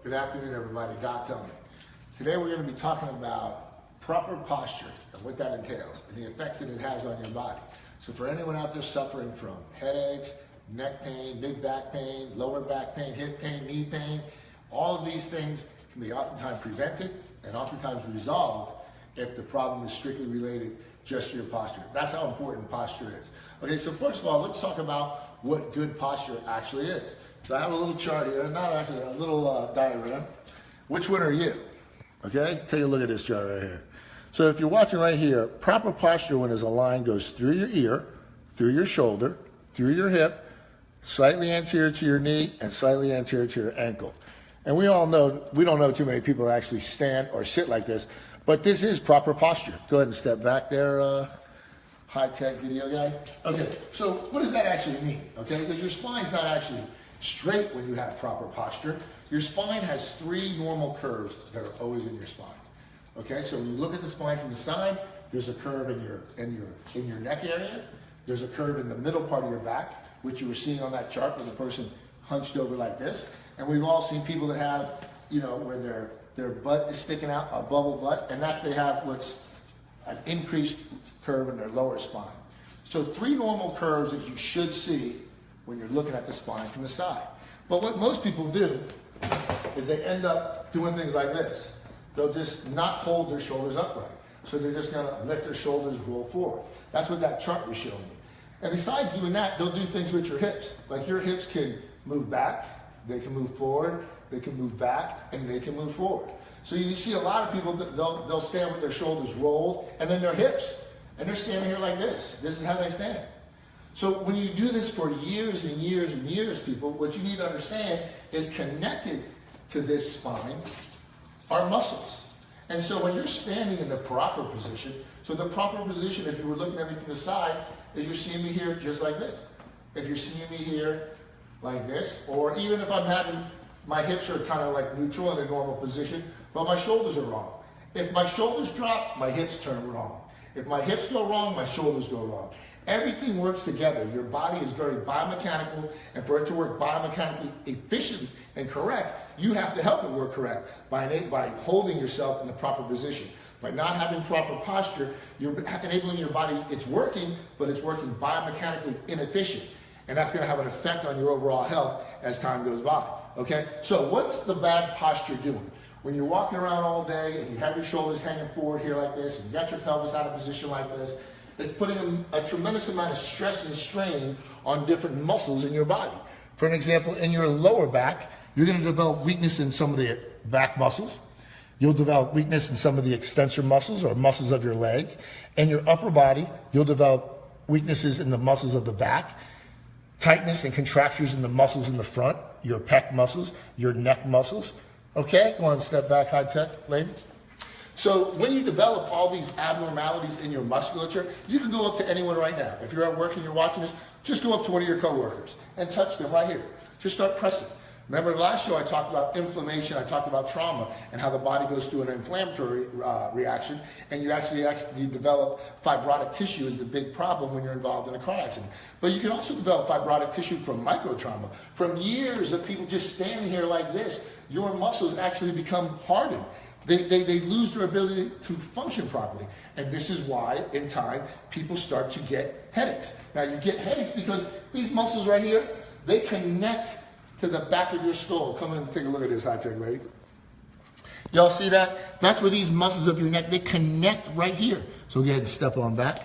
Good afternoon, everybody. Doc Tillman. Today we're going to be talking about proper posture and what that entails and the effects that it has on your body. So for anyone out there suffering from headaches, neck pain, mid back pain, lower back pain, hip pain, knee pain, all of these things can be oftentimes prevented and oftentimes resolved if the problem is strictly related just to your posture. That's how important posture is. Okay, so first of all, let's talk about what good posture actually is. So I have a little chart here, not actually, a little diagram. Which one are you? Okay, take a look at this chart right here. So if you're watching right here, proper posture when a line goes through your ear, through your shoulder, through your hip, slightly anterior to your knee, and slightly anterior to your ankle. And we all know, we don't know too many people that actually stand or sit like this, but this is proper posture. Go ahead and step back there, high-tech video guy. Okay, so what does that actually mean? Okay, because your spine's not actually straight when you have proper posture. Your spine has three normal curves that are always in your spine. Okay, so when you look at the spine from the side, there's a curve in your neck area. There's a curve in the middle part of your back, which you were seeing on that chart with the person hunched over like this. And we've all seen people that have, where their butt is sticking out, a bubble butt, and that's they have what's an increased curve in their lower spine. So three normal curves that you should see when you're looking at the spine from the side. But what most people do is they end up doing things like this. They'll just not hold their shoulders upright. So they're just gonna let their shoulders roll forward. That's what that chart was showing you. And besides doing that, they'll do things with your hips. Like your hips can move back, they can move forward, they can move back, and they can move forward. So you see a lot of people, they'll stand with their shoulders rolled, and then their hips, and they're standing here like this. This is how they stand. So when you do this for years and years and years, people, what you need to understand is connected to this spine are muscles. And so when you're standing in the proper position, so the proper position, if you were looking at me from the side, is you're seeing me here just like this. If you're seeing me here like this, or even if I'm having, my hips are kind of like neutral in a normal position, but my shoulders are wrong. If my shoulders drop, my hips turn wrong. If my hips go wrong, my shoulders go wrong. Everything works together. Your body is very biomechanical, and for it to work biomechanically efficient and correct, you have to help it work correct by holding yourself in the proper position. By not having proper posture, you're enabling your body, it's working, but it's working biomechanically inefficient. And that's going to have an effect on your overall health as time goes by. Okay? So what's the bad posture doing? When you're walking around all day and you have your shoulders hanging forward here like this, and you got your pelvis out of position like this, it's putting a tremendous amount of stress and strain on different muscles in your body. For an example, in your lower back, you're going to develop weakness in some of the back muscles. You'll develop weakness in some of the extensor muscles or muscles of your leg. In your upper body, you'll develop weaknesses in the muscles of the back, tightness and contractures in the muscles in the front, your pec muscles, your neck muscles. Okay, go on, step back, high tech, lady. So when you develop all these abnormalities in your musculature, you can go up to anyone right now. If you're at work and you're watching this, just go up to one of your coworkers and touch them right here. Just start pressing. Remember the last show I talked about inflammation, I talked about trauma and how the body goes through an inflammatory reaction, and you actually develop fibrotic tissue is the big problem when you're involved in a car accident. But you can also develop fibrotic tissue from microtrauma. From years of people just standing here like this, your muscles actually become hardened. They lose their ability to function properly. And this is why, in time, people start to get headaches. Now, you get headaches because these muscles right here, they connect to the back of your skull. Come in and take a look at this, high-tech lady. Y'all see that? That's where these muscles of your neck, they connect right here. So go ahead and step on back.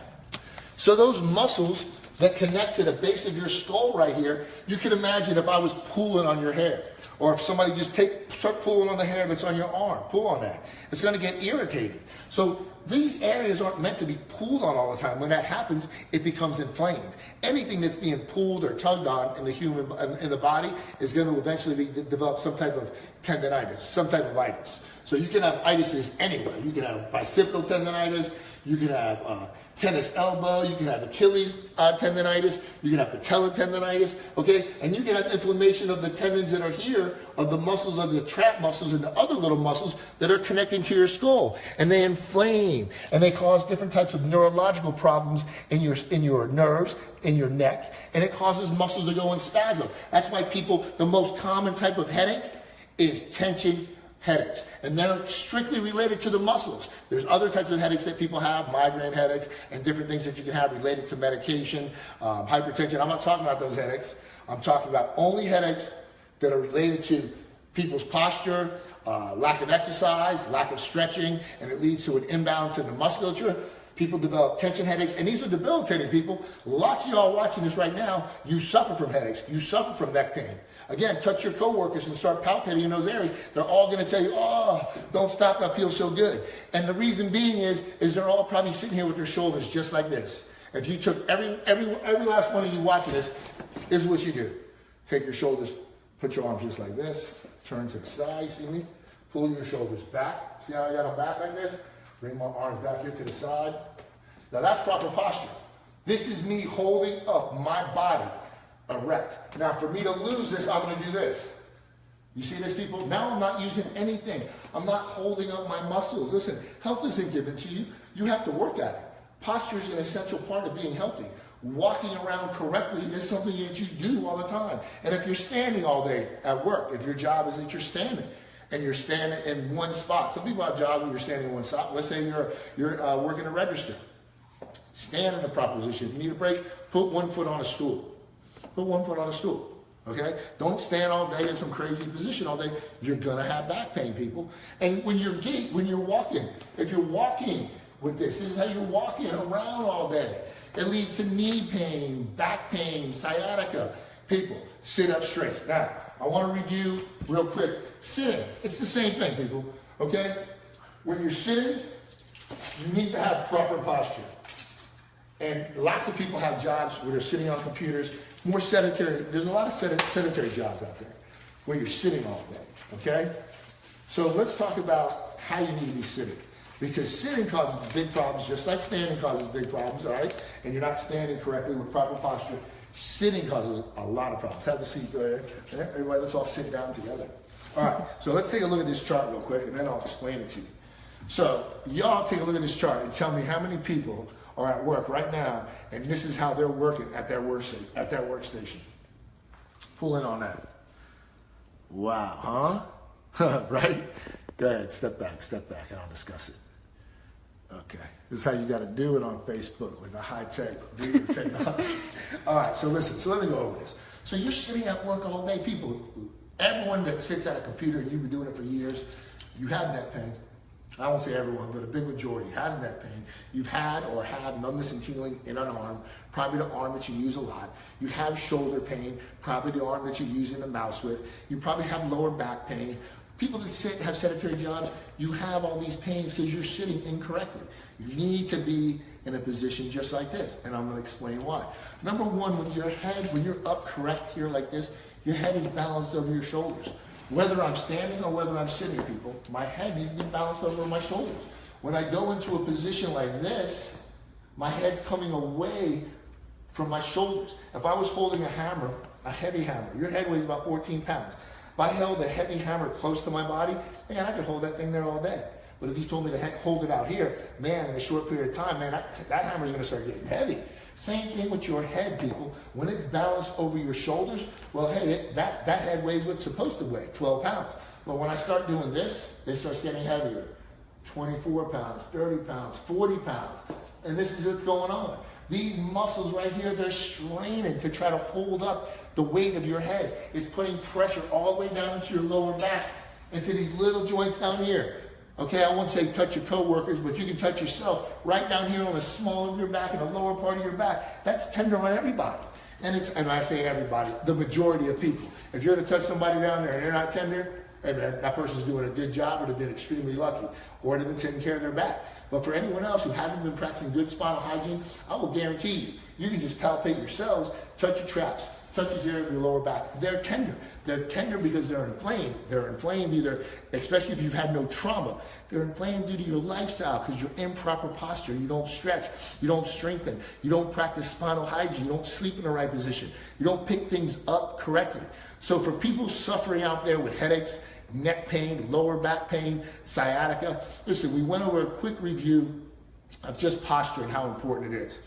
So those muscles that connect to the base of your skull right here, you can imagine if I was pulling on your hair, or if somebody just start pulling on the hair that's on your arm, pull on that. It's going to get irritated. So these areas aren't meant to be pulled on all the time. When that happens, it becomes inflamed. Anything that's being pulled or tugged on in the body is going to eventually develop some type of tendinitis, some type of itis. So you can have itises anywhere. You can have bicipital tendinitis. You can have tennis elbow, you can have Achilles tendinitis, you can have patella tendinitis, okay? And you can have inflammation of the tendons that are here, of the muscles, of the trap muscles and the other little muscles that are connecting to your skull. And they inflame, and they cause different types of neurological problems in your nerves, in your neck, and it causes muscles to go in spasm. That's why people, the most common type of headache is tension headaches. And they're strictly related to the muscles. There's other types of headaches that people have, migraine headaches, and different things that you can have related to medication, hypertension. I'm not talking about those headaches. I'm talking about only headaches that are related to people's posture, lack of exercise, lack of stretching, and it leads to an imbalance in the musculature. People develop tension headaches, and these are debilitating, people. Lots of y'all watching this right now, you suffer from headaches. You suffer from neck pain. Again, touch your coworkers and start palpating in those areas. They're all going to tell you, oh, don't stop, that feels so good. And the reason being is they're all probably sitting here with their shoulders just like this. If you took every last one of you watching this is what you do. Take your shoulders, put your arms just like this, turn to the side, you see me? Pull your shoulders back. See how I got them back like this? Bring my arms back here to the side. Now that's proper posture. This is me holding up my body erect. Now for me to lose this, I'm going to do this. You see this, people? Now I'm not using anything. I'm not holding up my muscles. Listen, health isn't given to you. You have to work at it. Posture is an essential part of being healthy. Walking around correctly is something that you do all the time. And if you're standing all day at work, if your job is that you're standing, and you're standing in one spot. Some people have jobs where you're standing in one spot. Let's say you're working a register. Stand in the proper position. If you need a break, put one foot on a stool. Put one foot on a stool. Okay? Don't stand all day in some crazy position all day. You're gonna have back pain, people. And when you're walking, if you're walking with this is how you're walking around all day. It leads to knee pain, back pain, sciatica. People, sit up straight. Now, I want to review real quick. Sitting, it's the same thing, people, okay? When you're sitting, you need to have proper posture. And lots of people have jobs where they're sitting on computers, more sedentary. There's a lot of sedentary jobs out there where you're sitting all day, okay? So let's talk about how you need to be sitting. Because sitting causes big problems, just like standing causes big problems, all right? And you're not standing correctly with proper posture. Sitting causes a lot of problems. Have a seat there. Everybody, let's all sit down together. All right, so let's take a look at this chart real quick, and then I'll explain it to you. So y'all take a look at this chart and tell me how many people are at work right now, and this is how they're working at their workstation. Pull in on that. Wow, huh? Right? Go ahead, step back, and I'll discuss it. Okay, this is how you got to do it on Facebook with the high-tech video technology. All right, so listen, so let me go over this. So you're sitting at work all day, people. Everyone that sits at a computer, and you've been doing it for years, you have neck pain. I won't say everyone, but a big majority has neck pain. You've had or have numbness and tingling in an arm, probably the arm that you use a lot. You have shoulder pain, probably the arm that you're using the mouse with. You probably have lower back pain. People that sit have sedentary jobs, you have all these pains because you're sitting incorrectly. You need to be in a position just like this, and I'm going to explain why. Number one, when you're up correct here like this, your head is balanced over your shoulders. Whether I'm standing or whether I'm sitting, people, my head needs to be balanced over my shoulders. When I go into a position like this, my head's coming away from my shoulders. If I was holding a hammer, a heavy hammer, your head weighs about 14 pounds. If I held a heavy hammer close to my body, man, I could hold that thing there all day. But if you told me to hold it out here, man, in a short period of time, man, that hammer's gonna start getting heavy. Same thing with your head, people. When it's balanced over your shoulders, well, hey, that head weighs what it's supposed to weigh, 12 pounds. But when I start doing this, it starts getting heavier. 24 pounds, 30 pounds, 40 pounds. And this is what's going on. These muscles right here, they're straining to try to hold up the weight of your head. It's putting pressure all the way down into your lower back, into these little joints down here. Okay, I won't say touch your coworkers, but you can touch yourself right down here on the small of your back and the lower part of your back. That's tender on everybody. And I say everybody, the majority of people. If you're to touch somebody down there and they're not tender, hey man, that person's doing a good job, or they've been extremely lucky, or they've been taking care of their back. But for anyone else who hasn't been practicing good spinal hygiene, I will guarantee you, you can just palpate yourselves, touch your traps, touch this area of your lower back. They're tender. They're tender because they're inflamed. They're inflamed either, especially if you've had no trauma, they're inflamed due to your lifestyle because you're in proper posture. You don't stretch. You don't strengthen. You don't practice spinal hygiene. You don't sleep in the right position. You don't pick things up correctly. So for people suffering out there with headaches, neck pain, lower back pain, sciatica, listen, we went over a quick review of just posture and how important it is.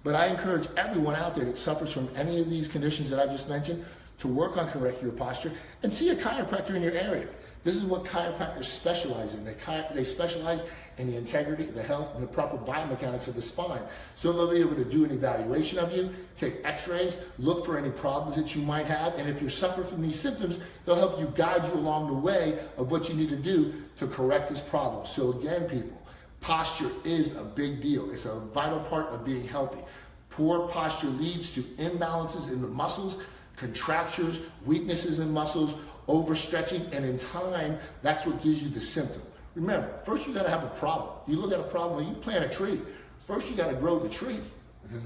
But I encourage everyone out there that suffers from any of these conditions that I just mentioned, to work on correcting your posture, and see a chiropractor in your area. This is what chiropractors specialize in. They specialize in the integrity, the health, and the proper biomechanics of the spine. So they'll be able to do an evaluation of you, take x-rays, look for any problems that you might have, and if you're suffering from these symptoms, they'll help you guide you along the way of what you need to do to correct this problem. So again, people, posture is a big deal. It's a vital part of being healthy. Poor posture leads to imbalances in the muscles, contractures, weaknesses in muscles, overstretching, and in time, that's what gives you the symptom. Remember, first you gotta have a problem. You look at a problem, you plant a tree. First you gotta grow the tree,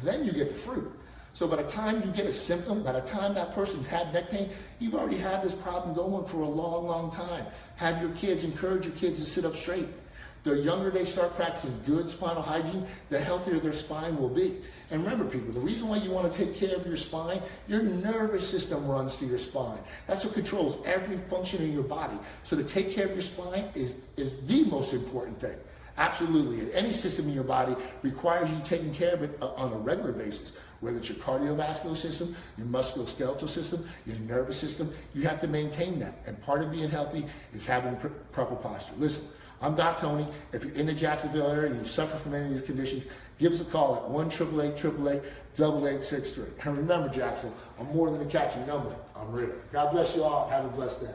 then you get the fruit. So by the time you get a symptom, by the time that person's had neck pain, you've already had this problem going for a long, long time. Have your kids, encourage your kids to sit up straight. The younger they start practicing good spinal hygiene, the healthier their spine will be. And remember, people, the reason why you want to take care of your spine, your nervous system runs through your spine. That's what controls every function in your body. So to take care of your spine is the most important thing. Absolutely. And any system in your body requires you taking care of it on a regular basis. Whether it's your cardiovascular system, your musculoskeletal system, your nervous system, you have to maintain that. And part of being healthy is having proper posture. Listen, I'm Doc Tony. If you're in the Jacksonville area and you suffer from any of these conditions, give us a call at 1-888-888-8863. And remember, Jacksonville, I'm more than a catchy number. I'm real. God bless you all. Have a blessed day.